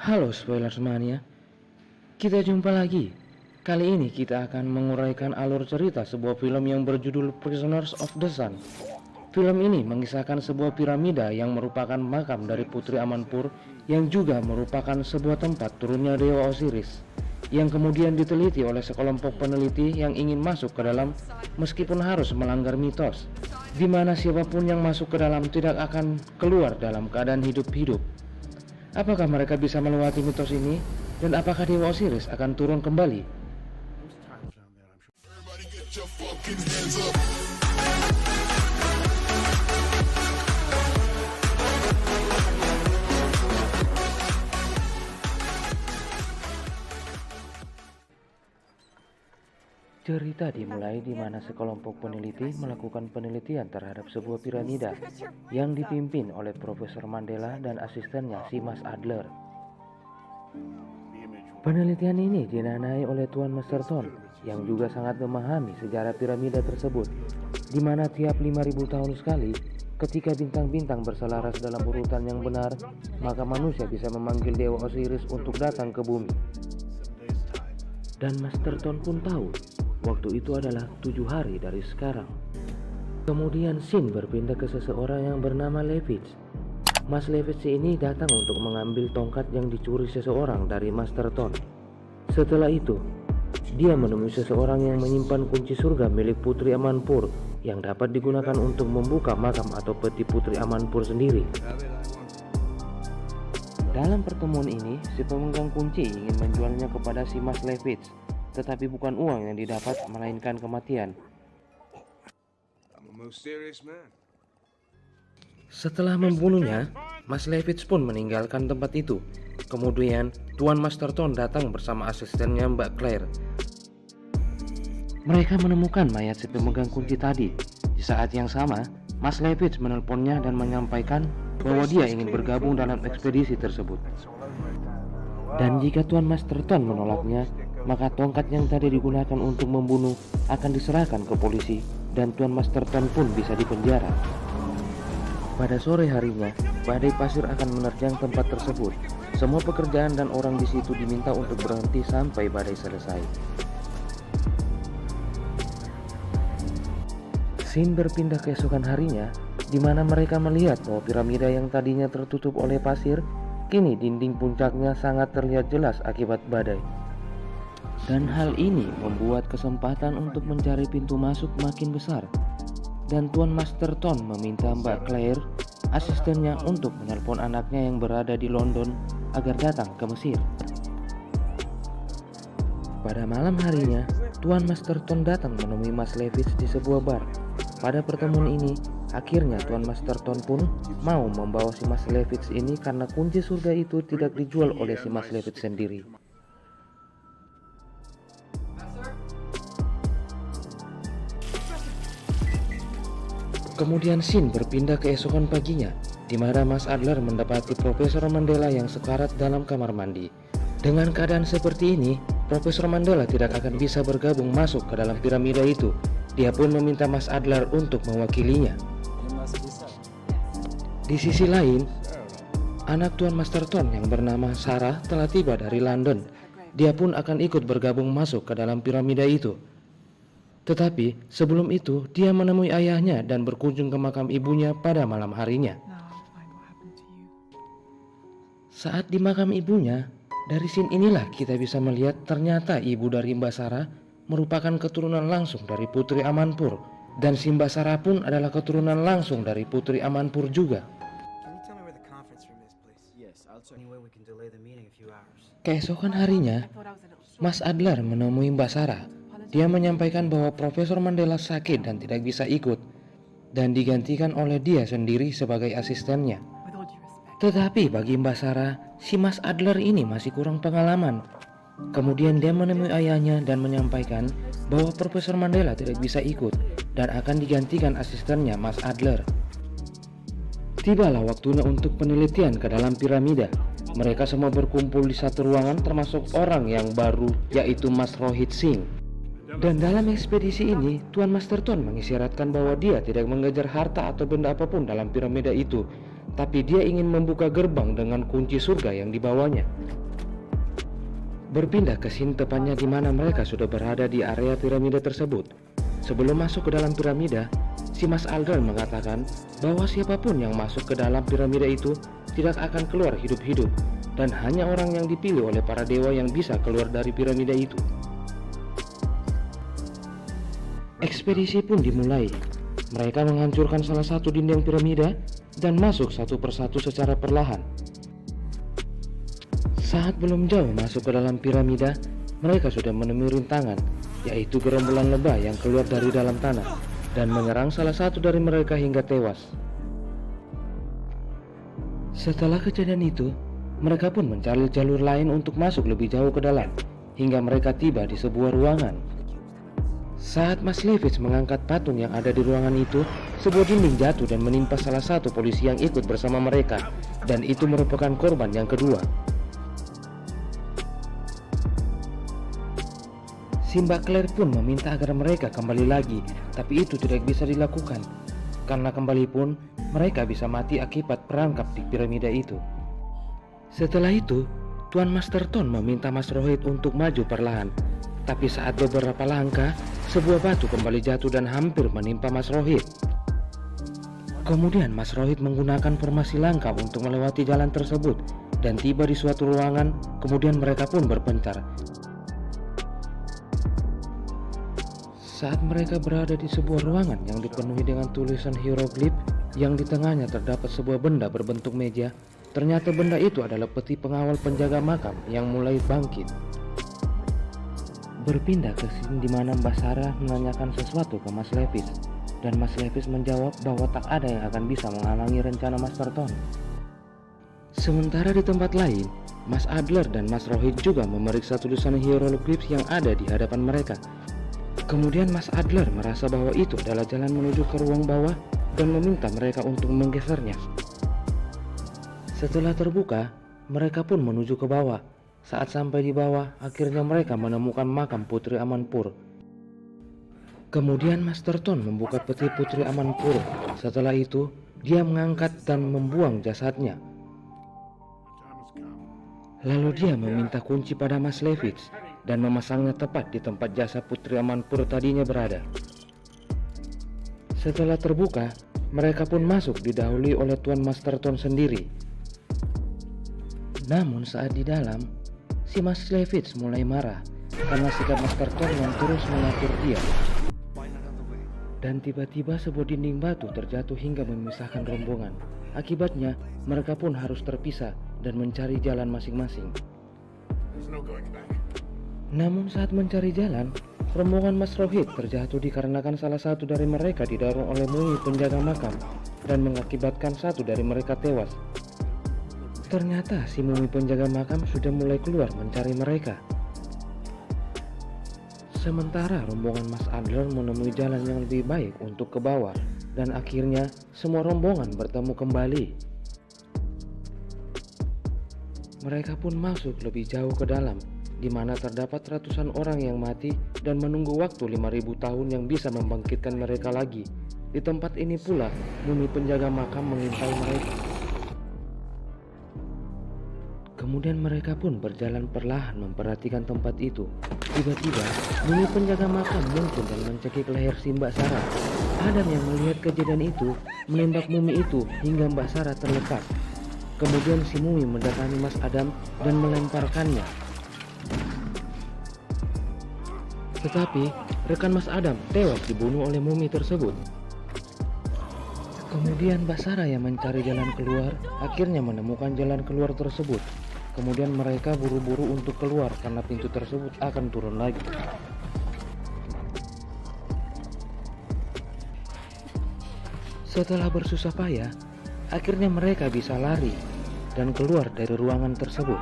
Halo Spoilers Mania, kita jumpa lagi. Kali ini kita akan menguraikan alur cerita sebuah film yang berjudul Prisoners of the Sun. Film ini mengisahkan sebuah piramida yang merupakan makam dari Putri Amanpur yang juga merupakan sebuah tempat turunnya Dewa Osiris, yang kemudian diteliti oleh sekelompok peneliti yang ingin masuk ke dalam meskipun harus melanggar mitos, di mana siapapun yang masuk ke dalam tidak akan keluar dalam keadaan hidup-hidup. Apakah mereka bisa melewati mitos ini? Dan apakah Dewa Osiris akan turun kembali? Cerita dimulai di mana sekelompok peneliti melakukan penelitian terhadap sebuah piramida yang dipimpin oleh Profesor Mandela dan asistennya Seamus Adler. Penelitian ini dinanai oleh Tuan Masterton yang juga sangat memahami sejarah piramida tersebut, di mana tiap 5.000 tahun sekali ketika bintang-bintang berselaras dalam urutan yang benar, maka manusia bisa memanggil Dewa Osiris untuk datang ke bumi. Dan Masterton pun tahu waktu itu adalah 7 hari dari sekarang. Kemudian scene berpindah ke seseorang yang bernama Levitz. Mas Levitz ini datang untuk mengambil tongkat yang dicuri seseorang dari Masterton. Setelah itu, dia menemui seseorang yang menyimpan kunci surga milik Putri Amanpur yang dapat digunakan untuk membuka makam atau peti Putri Amanpur sendiri. Dalam pertemuan ini, si pemegang kunci ingin menjualnya kepada si Mas Levitz, tetapi bukan uang yang didapat, melainkan kematian. Setelah membunuhnya, Mas Levitz pun meninggalkan tempat itu. Kemudian, Tuan Masterton datang bersama asistennya Mbak Claire. Mereka menemukan mayat si pemegang kunci tadi. Di saat yang sama, Mas Levitz menelponnya dan menyampaikan bahwa dia ingin bergabung dalam ekspedisi tersebut. Dan jika Tuan Masterton menolaknya, maka tongkat yang tadi digunakan untuk membunuh akan diserahkan ke polisi dan Tuan Masterton pun bisa dipenjara. Pada sore harinya, badai pasir akan menerjang tempat tersebut. Semua pekerjaan dan orang di situ diminta untuk berhenti sampai badai selesai. Scene berpindah keesokan harinya, di mana mereka melihat bahwa piramida yang tadinya tertutup oleh pasir, kini dinding puncaknya sangat terlihat jelas akibat badai. Dan hal ini membuat kesempatan untuk mencari pintu masuk makin besar. Dan Tuan Masterton meminta Mbak Claire, asistennya, untuk menelpon anaknya yang berada di London agar datang ke Mesir. Pada malam harinya, Tuan Masterton datang menemui Mas Levitz di sebuah bar. Pada pertemuan ini, akhirnya Tuan Masterton pun mau membawa si Mas Levitz ini karena kunci surga itu tidak dijual oleh si Mas Levitz sendiri. Kemudian scene berpindah keesokan paginya, di mana Mas Adler mendapati Profesor Mandela yang sekarat dalam kamar mandi. Dengan keadaan seperti ini, Profesor Mandela tidak akan bisa bergabung masuk ke dalam piramida itu. Dia pun meminta Mas Adler untuk mewakilinya. Di sisi lain, anak Tuan Masterton yang bernama Sarah telah tiba dari London. Dia pun akan ikut bergabung masuk ke dalam piramida itu. Tetapi sebelum itu, dia menemui ayahnya dan berkunjung ke makam ibunya pada malam harinya. Saat di makam ibunya, dari scene inilah kita bisa melihat ternyata ibu dari Mbak Sarah merupakan keturunan langsung dari Putri Amanpur, dan si Mbak Sarah pun adalah keturunan langsung dari Putri Amanpur juga. Keesokan harinya, Mas Adler menemui Mbak Sarah. Dia menyampaikan bahwa Profesor Mandela sakit dan tidak bisa ikut, dan digantikan oleh dia sendiri sebagai asistennya. Tetapi bagi Mbak Sarah, si Mas Adler ini masih kurang pengalaman. Kemudian dia menemui ayahnya dan menyampaikan bahwa Profesor Mandela tidak bisa ikut dan akan digantikan asistennya Mas Adler. Tibalah waktunya untuk penelitian ke dalam piramida. Mereka semua berkumpul di satu ruangan termasuk orang yang baru, yaitu Mas Rohit Singh. Dan dalam ekspedisi ini, Tuan Masterton mengisyaratkan bahwa dia tidak mengejar harta atau benda apapun dalam piramida itu, tapi dia ingin membuka gerbang dengan kunci surga yang dibawanya. Berpindah ke scene tepatnya di mana mereka sudah berada di area piramida tersebut. Sebelum masuk ke dalam piramida, si Mas Adler mengatakan bahwa siapapun yang masuk ke dalam piramida itu tidak akan keluar hidup-hidup, dan hanya orang yang dipilih oleh para dewa yang bisa keluar dari piramida itu. Ekspedisi pun dimulai. Mereka menghancurkan salah satu dinding piramida dan masuk satu persatu secara perlahan. Saat belum jauh masuk ke dalam piramida, mereka sudah menemui rintangan, yaitu gerombolan lebah yang keluar dari dalam tanah dan menyerang salah satu dari mereka hingga tewas. Setelah kejadian itu, mereka pun mencari jalur lain untuk masuk lebih jauh ke dalam, hingga mereka tiba di sebuah ruangan. Saat Mas Levitz mengangkat patung yang ada di ruangan itu, sebuah dinding jatuh dan menimpa salah satu polisi yang ikut bersama mereka, dan itu merupakan korban yang kedua. Si Mbak Claire pun meminta agar mereka kembali lagi, tapi itu tidak bisa dilakukan. Karena kembali pun, mereka bisa mati akibat perangkap di piramida itu. Setelah itu, Tuan Masterton meminta Mas Rohit untuk maju perlahan. Tapi saat beberapa langkah, sebuah batu kembali jatuh dan hampir menimpa Mas Rohit. Kemudian Mas Rohit menggunakan formasi langkah untuk melewati jalan tersebut dan tiba di suatu ruangan, kemudian mereka pun berpencar. Saat mereka berada di sebuah ruangan yang dipenuhi dengan tulisan hieroglif yang di tengahnya terdapat sebuah benda berbentuk meja, ternyata benda itu adalah peti pengawal penjaga makam yang mulai bangkit. Berpindah ke scene di mana Mbak Sarah menanyakan sesuatu ke Mas Levitz, dan Mas Levitz menjawab bahwa tak ada yang akan bisa menghalangi rencana Masterton. Sementara di tempat lain, Mas Adler dan Mas Rohit juga memeriksa tulisan hieroglif yang ada di hadapan mereka. Kemudian Mas Adler merasa bahwa itu adalah jalan menuju ke ruang bawah dan meminta mereka untuk menggesernya. Setelah terbuka, mereka pun menuju ke bawah. Saat sampai di bawah, akhirnya mereka menemukan makam Putri Amanpur. Kemudian Masterton membuka peti Putri Amanpur. Setelah itu, dia mengangkat dan membuang jasadnya. Lalu dia meminta kunci pada Mas Levitz dan memasangnya tepat di tempat jasad Putri Amanpur tadinya berada. Setelah terbuka, mereka pun masuk didahului oleh Tuan Masterton sendiri. Namun saat di dalam, si Mas Levitz mulai marah karena sikap Masterton yang terus mengatur dia. Dan tiba-tiba sebuah dinding batu terjatuh hingga memisahkan rombongan. Akibatnya, mereka pun harus terpisah dan mencari jalan masing-masing. Namun saat mencari jalan, rombongan Mas Rohit terjatuh dikarenakan salah satu dari mereka didorong oleh mumi penjaga makam dan mengakibatkan satu dari mereka tewas. Ternyata si mumi penjaga makam sudah mulai keluar mencari mereka. Sementara rombongan Mas Adler menemui jalan yang lebih baik untuk ke bawah, dan akhirnya semua rombongan bertemu kembali. Mereka pun masuk lebih jauh ke dalam, di mana terdapat ratusan orang yang mati dan menunggu waktu 5.000 tahun yang bisa membangkitkan mereka lagi. Di tempat ini pula, mumi penjaga makam mengintai mereka. Kemudian mereka pun berjalan perlahan memperhatikan tempat itu. Tiba-tiba, mumi penjaga makam muncul dan mencekik leher si Mbak Sarah. Adam yang melihat kejadian itu menembak mumi itu hingga Mbak Sarah terlepas. Kemudian si mumi mendatangi Mas Adam dan melemparkannya. Tetapi rekan Mas Adam tewas dibunuh oleh mumi tersebut. Kemudian Mbak Sarah yang mencari jalan keluar akhirnya menemukan jalan keluar tersebut. Kemudian mereka buru-buru untuk keluar karena pintu tersebut akan turun lagi. Setelah bersusah payah, akhirnya mereka bisa lari dan keluar dari ruangan tersebut.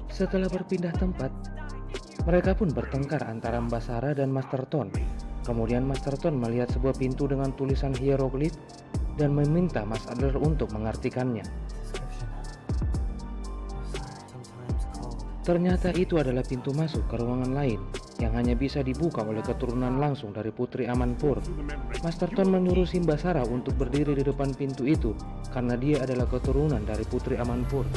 Setelah berpindah tempat, mereka pun bertengkar antara Mbak Sarah dan Masterton. Kemudian Masterton melihat sebuah pintu dengan tulisan hieroglif dan meminta Mas Adler untuk mengartikannya. Ternyata itu adalah pintu masuk ke ruangan lain, yang hanya bisa dibuka oleh keturunan langsung dari Putri Amanpur. Master Ton menyuruh Simbasara untuk berdiri di depan pintu itu karena dia adalah keturunan dari Putri Amanpur.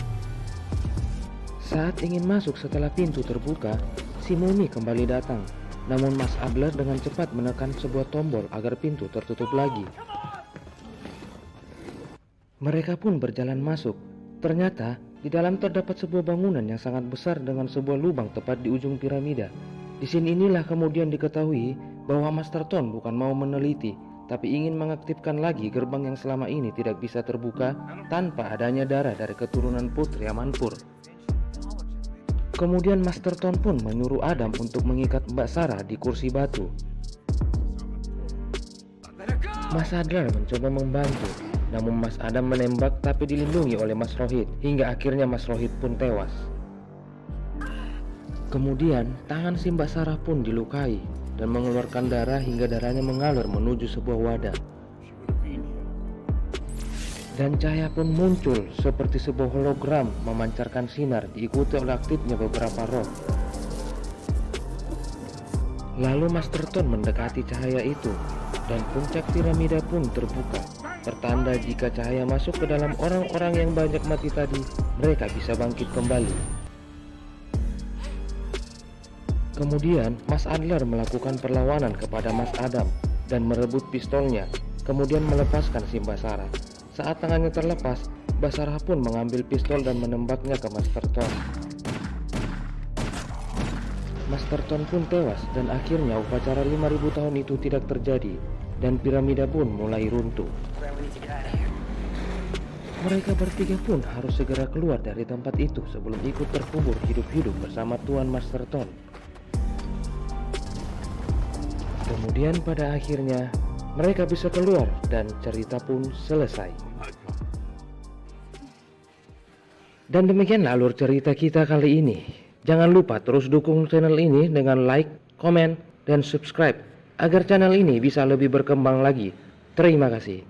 Saat ingin masuk setelah pintu terbuka, si mumi kembali datang. Namun Mas Adler dengan cepat menekan sebuah tombol agar pintu tertutup lagi. Mereka pun berjalan masuk. Ternyata di dalam terdapat sebuah bangunan yang sangat besar dengan sebuah lubang tepat di ujung piramida. Di sini inilah kemudian diketahui bahwa Master Ton bukan mau meneliti, tapi ingin mengaktifkan lagi gerbang yang selama ini tidak bisa terbuka tanpa adanya darah dari keturunan Putri Amanpur. Kemudian Master Ton pun menyuruh Adam untuk mengikat Mbak Sarah di kursi batu. Mas Adler mencoba membantu, namun Mas Adam menembak tapi dilindungi oleh Mas Rohit, hingga akhirnya Mas Rohit pun tewas. Kemudian tangan si Mbak Sarah pun dilukai dan mengeluarkan darah hingga darahnya mengalir menuju sebuah wadah. Dan cahaya pun muncul seperti sebuah hologram memancarkan sinar diikuti oleh aktifnya beberapa roh. Lalu Master Ton mendekati cahaya itu dan puncak piramida pun terbuka. Pertanda jika cahaya masuk ke dalam orang-orang yang banyak mati tadi, mereka bisa bangkit kembali. Kemudian Mas Adler melakukan perlawanan kepada Mas Adam dan merebut pistolnya, kemudian melepaskan Simbasara. Saat tangannya terlepas, Basarah pun mengambil pistol dan menembaknya ke Master Ton. Master Ton pun tewas dan akhirnya upacara 5000 tahun itu tidak terjadi dan piramida pun mulai runtuh. Mereka bertiga pun harus segera keluar dari tempat itu sebelum ikut terkubur hidup-hidup bersama Tuan Master Ton. Kemudian pada akhirnya mereka bisa keluar dan cerita pun selesai. Dan demikianlah alur cerita kita kali ini. Jangan lupa terus dukung channel ini dengan like, komen, dan subscribe agar channel ini bisa lebih berkembang lagi. Terima kasih.